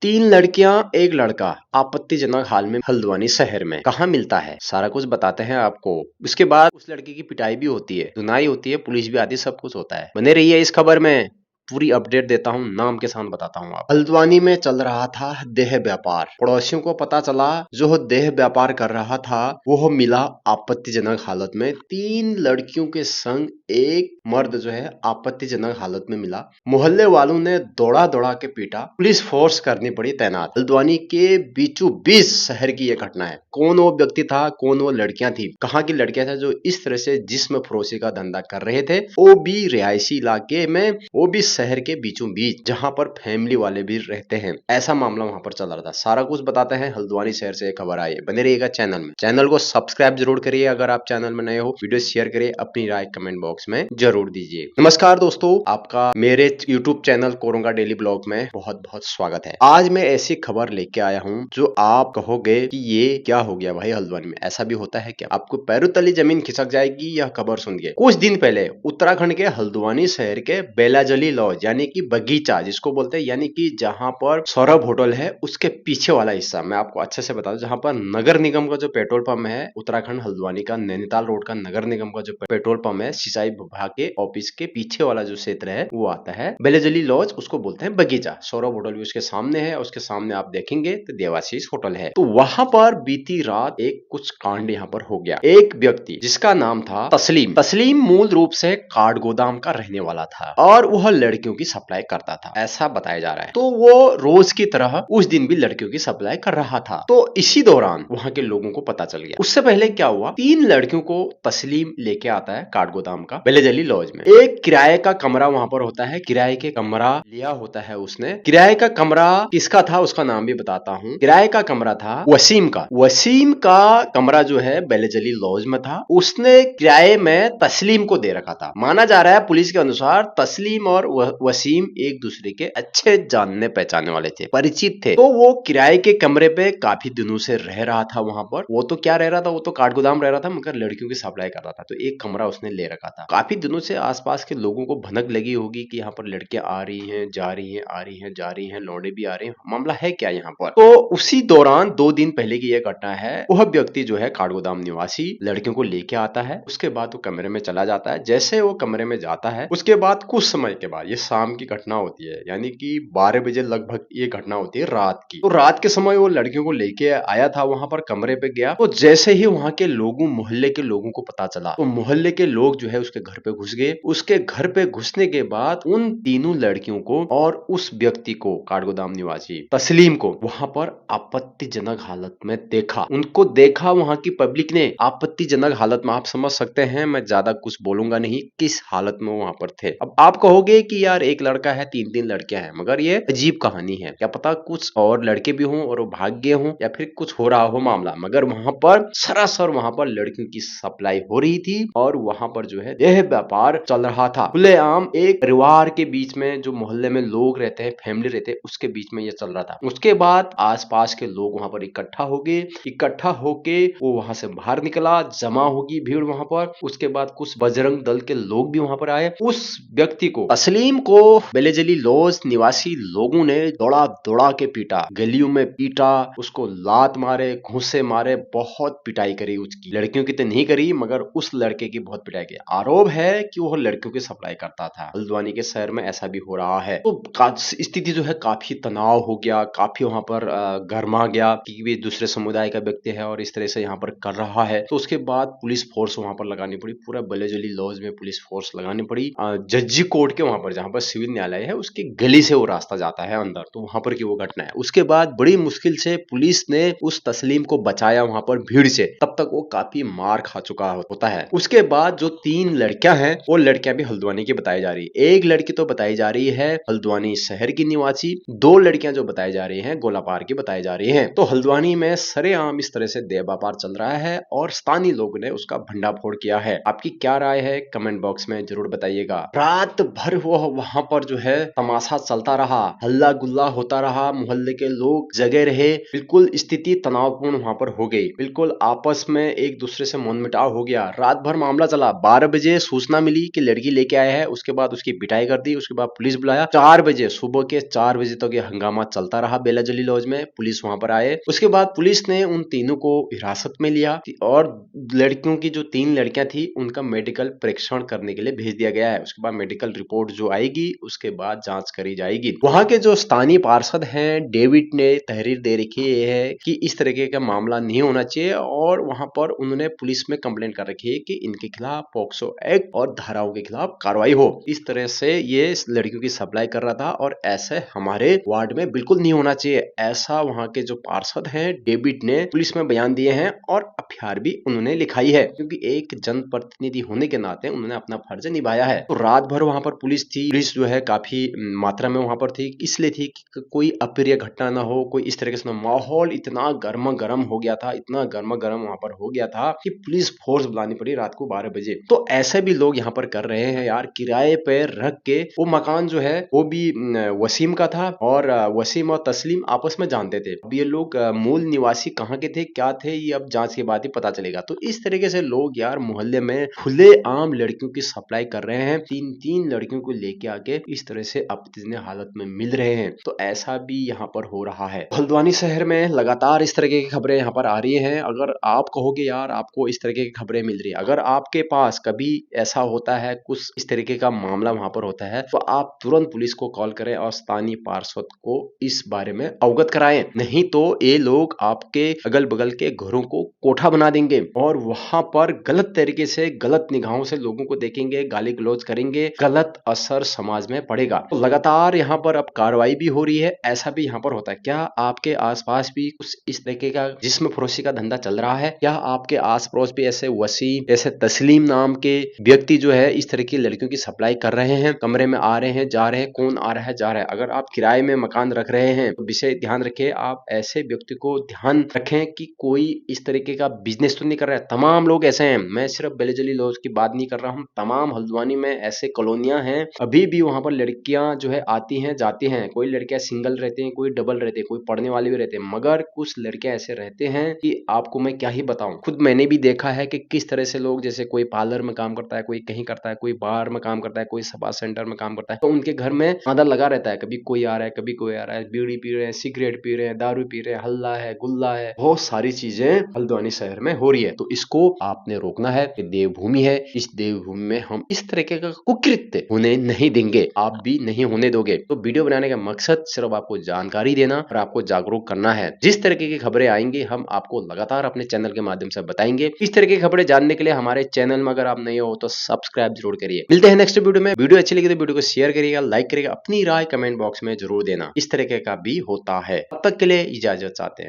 तीन लड़कियां एक लड़का आपत्तिजनक हाल में हल्द्वानी शहर में कहाँ मिलता है, सारा कुछ बताते हैं आपको। उसके बाद उस लड़की की पिटाई भी होती है, धुनाई होती है, पुलिस भी आती है, सब कुछ होता है। बने रहिए इस खबर में, पूरी अपडेट देता हूँ, नाम के साथ बताता हूँ आप। हल्द्वानी में चल रहा था देह व्यापार। पड़ोसियों को पता चला जो देह व्यापार कर रहा था वो मिला आपत्तिजनक हालत में। तीन लड़कियों के संग एक मर्द जो है आपत्तिजनक हालत में मिला। मोहल्ले वालों ने दौड़ा दौड़ा के पीटा, पुलिस फोर्स करनी पड़ी तैनात। हल्द्वानी के बीचों बीच शहर की यह घटना है। कौन वो व्यक्ति था, कौन वो लड़कियां थी, कहाँ की लड़कियां था जो इस तरह से जिस्म फरोशी का धंधा कर रहे थे, वो भी रिहायशी इलाके में, वो भी शहर के बीचों बीच जहां पर फैमिली वाले भी रहते हैं। ऐसा मामला वहां पर चल रहा था। सारा कुछ बताते हैं। हल्द्वानी शहर से एक खबर आई है, बने रहिएगा चैनल में। चैनल को सब्सक्राइब जरूर करिए अगर आप चैनल में नए हो। वीडियो शेयर करिए, अपनी राय कमेंट बॉक्स में जरूर दीजिए। नमस्कार दोस्तों, आपका मेरे यूट्यूब चैनल कोरोंगा डेली ब्लॉग में बहुत बहुत स्वागत है। आज मैं ऐसी खबर लेके आया हूँ जो आप कहोगे कि ये क्या हो गया भाई, हल्द्वानी में ऐसा भी होता है क्या? आपको पैरों तले जमीन खिसक जाएगी यह खबर सुन के। कुछ दिन पहले उत्तराखंड के हल्द्वानी शहर के बेलाजली लॉज यानी कि बगीचा जिसको बोलते हैं, यानी कि जहां पर सौरभ होटल है उसके पीछे वाला हिस्सा, मैं आपको अच्छे से बता दूं, जहां पर नगर निगम का जो पेट्रोल पंप है, उत्तराखंड हल्द्वानी का नैनीताल रोड का नगर निगम का जो पेट्रोल पंप है, सिंचाई विभाग के ऑफिस के पीछे वाला जो क्षेत्र है वो आता है बेलाजली लॉज, उसको बोलते हैं बगीचा। सौरभ होटल भी उसके सामने है, उसके सामने आप देखेंगे तो देवाशीष होटल है। तो वहां पर बीती रात एक कुछ कांड यहाँ पर हो गया। एक व्यक्ति जिसका नाम था तस्लीम, तस्लीम मूल रूप से काठ गोदाम का रहने वाला था और वह लड़कियों की सप्लाई करता था, ऐसा बताया जा रहा है। तो वो रोज की तरह उस दिन भी लड़कियों की सप्लाई कर रहा था। तो इसी दौरान वहां के लोगों को पता चल गया। उससे पहले क्या हुआ, तीन लड़कियों को तस्लीम लेके आता है काठ गोदाम का बेलाजली लॉज में। एक किराए का कमरा वहां पर होता है, किराए के कमरा लिया होता है उसने। किराए का कमरा किसका था उसका नाम भी बताता हूँ। किराए का कमरा था वसीम का। वसीम का कमरा जो है बेलाजली लॉज में था, उसने किराए में तस्लीम को दे रखा था। माना जा रहा है पुलिस के अनुसार तस्लीम और वसीम एक दूसरे के अच्छे जानने पहचानने वाले थे, परिचित थे। तो वो किराए के कमरे पे काफी दिनों से रह रहा था वहां पर। वो तो क्या रह रहा था, वो तो काठ गोदाम रह रहा था, मगर लड़कियों की सप्लाई कर रहा था। तो एक कमरा उसने ले रखा था। काफी दिनों से आसपास के लोगों को भनक लगी होगी कि यहाँ पर लड़कियां आ रही हैं, जा रही हैं, आ रही हैं, जा रही हैं, लौंडे भी आ रहे हैं, मामला है क्या यहाँ पर। तो उसी दौरान 2 दिन पहले की यह घटना है। वह व्यक्ति जो है काठ गोदाम निवासी लड़कियों को लेके आता है। उसके बाद वो कमरे में चला जाता है। जैसे वो कमरे में जाता है उसके बाद कुछ समय के बाद, ये शाम की घटना होती है, यानी कि 12 बजे लगभग ये घटना होती है रात की। तो रात के समय वो लड़कियों को लेके आया था, वहां पर कमरे पे गया। तो जैसे ही वहां के लोगों, मोहल्ले के लोगों को पता चला, तो मोहल्ले के लोग जो है उसके घर पे घुस गए। उसके घर पे घुसने के बाद उन तीनों लड़कियों को और उस व्यक्ति को, काठगोदाम निवासी तस्लीम को, वहां पर आपत्तिजनक हालत में देखा। उनको देखा वहां की पब्लिक ने आपत्तिजनक हालत में। आप समझ सकते हैं, मैं ज्यादा कुछ बोलूंगा नहीं, किस हालत में वहां पर थे। अब आप कहोगे कि यार एक लड़का है, तीन तीन लड़कियां हैं, मगर ये अजीब कहानी है। क्या पता कुछ और लड़के भी हों और वो भाग गए हों, या फिर कुछ हो रहा हो मामला, मगर वहां पर सरासर वहां पर लड़कियों की सप्लाई हो रही थी और वहां पर जो है देह व्यापार चल रहा था खुलेआम। एक परिवार के बीच में, जो मोहल्ले में लोग रहते हैं, फैमिली रहते हैं, उसके बीच में ये चल रहा था। उसके बाद आसपास के लोग वहां पर इकट्ठा हो गए। इकट्ठा होके वो वहां से बाहर निकला, जमा होगी भीड़ वहां पर। उसके बाद कुछ बजरंग दल के लोग भी वहां पर आए। उस व्यक्ति को, तस्लीम को, बेलाजली लॉज निवासी लोगों ने दौड़ा दौड़ा के पीटा, गलियों में पीटा, उसको लात मारे, घूंसे मारे, बहुत पिटाई करी उसकी। लड़कियों की तो नहीं करी, मगर उस लड़के की बहुत पिटाई की। आरोप है कि वो लड़कियों की सप्लाई करता था। हल्द्वानी के शहर में ऐसा भी हो रहा है। तो स्थिति जो है काफी तनाव हो गया, काफी वहां पर गर्मा गया कि वे दूसरे समुदाय का व्यक्ति है और इस तरह से यहाँ पर कर रहा है। तो उसके बाद पुलिस फोर्स वहां पर लगानी पड़ी। पूरा बेलाजली लॉज में पुलिस फोर्स लगानी पड़ी। जज्जी कोर्ट के वहां पर, जहां पर सिविल न्यायालय है, उसकी गली से वो रास्ता जाता है अंदर, तो वहां पर की वो घटना है। उसके बाद बड़ी मुश्किल से पुलिस ने उस तस्लीम को बचाया वहां पर भीड़ से। तब तक वो काफी मार खा चुका होता है। उसके बाद जो तीन लड़कियां हैं, वो लड़कियां भी हल्द्वानी की बताई जा रही है। एक लड़की तो बताई जा रही है हल्द्वानी शहर की निवासी, 2 लड़कियां जो बताई जा रही हैं गोलापार की बताई जा रही हैं। तो हल्द्वानी में सरेआम इस तरह से देह व्यापार चल रहा है और स्थानीय लोगों ने उसका भंडाफोड़ किया है। आपकी क्या राय है, कमेंट बॉक्स में जरूर बताइएगा। रात भर वो वहां पर जो है तमाशा चलता रहा, हल्ला गुल्ला होता रहा, मोहल्ले के लोग जगे रहे, बिल्कुल स्थिति तनावपूर्ण वहां पर हो गई, बिल्कुल आपस में एक दूसरे से मनमुटाव हो गया। रात भर मामला चला। 12 बजे सूचना मिली कि लड़की लेके आया है, उसके बाद उसकी पिटाई कर दी, उसके बाद पुलिस बुलाया। 4 बजे, सुबह के 4 बजे तक ये हंगामा चलता रहा बेलाजली लॉज में। पुलिस वहां पर आए, उसके बाद पुलिस ने उन तीनों को हिरासत में लिया और लड़कियों की जो 3 लड़कियां थी उनका मेडिकल परीक्षण करने के लिए भेज दिया गया है। उसके बाद मेडिकल रिपोर्ट जो आएगी उसके बाद जांच करी जाएगी। वहां के जो स्थानीय पार्षद हैं डेविड ने तहरीर दे रखी है कि इस तरीके का मामला नहीं होना चाहिए और वहां पर उन्होंने पुलिस में कंप्लेंट कर रखी है कि इनके खिलाफ पॉक्सो एक्ट और धाराओं के खिलाफ कार्रवाई हो। इस तरह से ये लड़कियों की सप्लाई कर रहा था और ऐसे हमारे वार्ड में बिल्कुल नहीं होना चाहिए, ऐसा वहां के जो पार्षद हैं डेविड ने पुलिस में बयान दिए हैं और एफआईआर भी उन्होंने लिखाई है, क्योंकि एक जनप्रतिनिधि होने के नाते उन्होंने अपना फर्ज निभाया है। तो रात भर वहां पर पुलिस थी, पुलिस जो है काफी मात्रा में वहां पर थी, इसलिए थी कि कोई अप्रिय घटना ना हो, कोई इस तरीके से माहौल इतना गर्मा गर्म हो गया था, इतना गर्मा गर्म वहां पर हो गया था कि पुलिस फोर्स बुलानी पड़ी रात को 12 बजे। तो ऐसे भी लोग यहाँ पर कर रहे हैं यार, किराए पे रख के। वो मकान जो है वो भी वसीम का था और वसीम और तस्लीम आपस में जानते थे। अब ये लोग मूल निवासी कहाँ के थे, क्या थे, ये अब जांच के बाद ही पता चलेगा। तो इस तरीके से लोग यार मोहल्ले में खुले आम लड़कियों की सप्लाई कर रहे हैं, 3-3 लड़कियों को लेके आके इस तरह से अपनी हालत में मिल रहे हैं। तो ऐसा भी यहाँ पर हो रहा है। हल्द्वानी शहर में लगातार इस तरीके की खबरें यहाँ पर आ रही हैं। अगर आप कहोगे यार आपको इस तरीके की खबरें मिल रही है, अगर आपके पास कभी ऐसा होता है, कुछ इस तरीके का मामला वहां पर होता है, तो आप तुरंत पुलिस को कॉल करें और स्थानीय पार्षद को इस बारे में अवगत कराएं। नहीं तो ये लोग आपके अगल बगल के घरों को कोठा बना देंगे और वहां पर गलत तरीके से, गलत निगाहों से लोगों को देखेंगे, गाली गलौज करेंगे, गलत असर समाज में पड़ेगा। तो लगातार यहाँ पर अब कार्रवाई भी हो रही है। ऐसा भी यहाँ पर होता है, क्या आपके आसपास भी कुछ इस तरीके का जिस्म फरोशी का धंधा चल रहा है? क्या आपके आस पड़ोस भी ऐसे वसीम, ऐसे तस्लीम नाम के व्यक्ति जो है इस तरह की लड़कियों की सप्लाई कर रहे हैं, कमरे में आ रहे हैं, जा रहे हैं, कौन आ रहा है, जा रहा है? अगर आप किराए में मकान रख रहे हैं तो विषय ध्यान रखें, आप ऐसे व्यक्ति को ध्यान रखें कि कोई इस तरीके का बिजनेस तो नहीं कर रहा है। तमाम लोग ऐसे हैं, मैं सिर्फ बेलेजली लॉज की बात नहीं कर रहा हूँ, तमाम हल्द्वानी में ऐसे कॉलोनियां हैं, अभी भी वहां पर लड़कियां जो है आती हैं जाती हैं। कोई लड़कियां सिंगल रहती हैं, कोई डबल रहती है, कोई पढ़ने वाले भी रहते हैं, मगर कुछ लड़कियां ऐसे रहते हैं कि आपको मैं क्या ही बताऊं। खुद मैंने भी देखा है कि किस तरह से लोग, जैसे कोई पार्लर में काम करता है, कोई कहीं करता है, कोई बार में काम करता है, कोई सभा सेंटर में काम करता है, तो उनके घर में आधा लगा रहता है, कभी कोई आ रहा है, कभी कोई आ रहा है, बीड़ी पी रहे हैं, सिगरेट पी रहे हैं, दारू पी रहे हैं, हल्ला है, गुल्ला है, बहुत सारी चीजें हल्द्वानी शहर में हो रही है। तो इसको आपने रोकना है। कि देवभूमि है, इस देवभूमि में हम इस तरीके का कुकृत्य होने नहीं देंगे, आप भी नहीं होने दोगे। तो वीडियो बनाने का मकसद सिर्फ आपको जानकारी देना और आपको जागरूक करना है। जिस तरीके की खबरें आएंगी हम आपको लगातार अपने चैनल के माध्यम से बताएंगे। इस तरह की खबरें जानने के लिए हमारे चैनल में अगर आप नए हो तो सब्सक्राइब जरूर करिए। मिलते हैं नेक्स्ट वीडियो में। वीडियो अच्छी लगी तो वीडियो को शेयर करिएगा, लाइक करिएगा, अपनी राय कमेंट बॉक्स में जरूर देना। इस तरीके का भी होता है। तब तक के लिए इजाजत चाहते हैं।